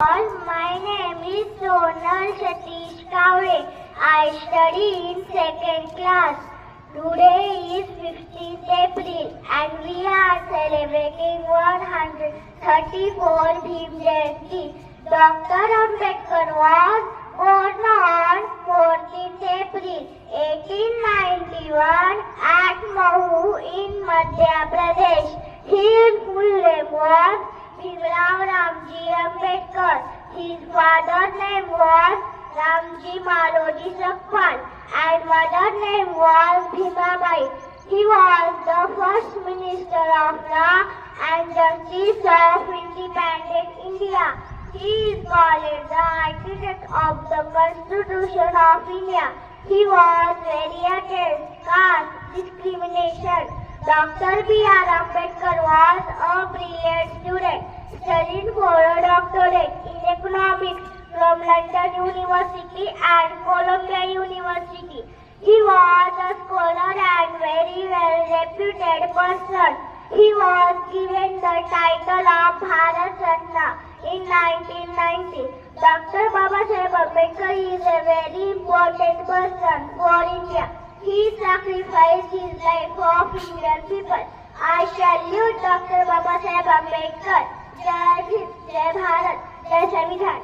My name is Sonal Satish Kavre. I study in second class. Today is 15th April and we are celebrating 134 Bhim Jayanti. Dr. Ambedkar was born on 14th April 1891 at Mahu in Madhya Pradesh. His full name was Bhimrao Ramji Ambedkar. His father's name was Ramji Maloji Sakpal and mother's name was Bhimabai. He was the first Minister of Law and Justice of independent India. He is called the architect of the Constitution of India. He was very against caste discrimination. Dr. B.R. Ambedkar was a brilliant student, studied for a doctorate in economics from London University and Columbia University. He was a scholar and very well reputed person. He was given the title of Bharat Ratna in 1990. Dr. Babasaheb Ambedkar is a very important person for India. He sacrificed his life for Indian people. I salute Dr. Babasaheb Ambedkar. Jai Hind, Jai Bharat, Jai Samvidhan.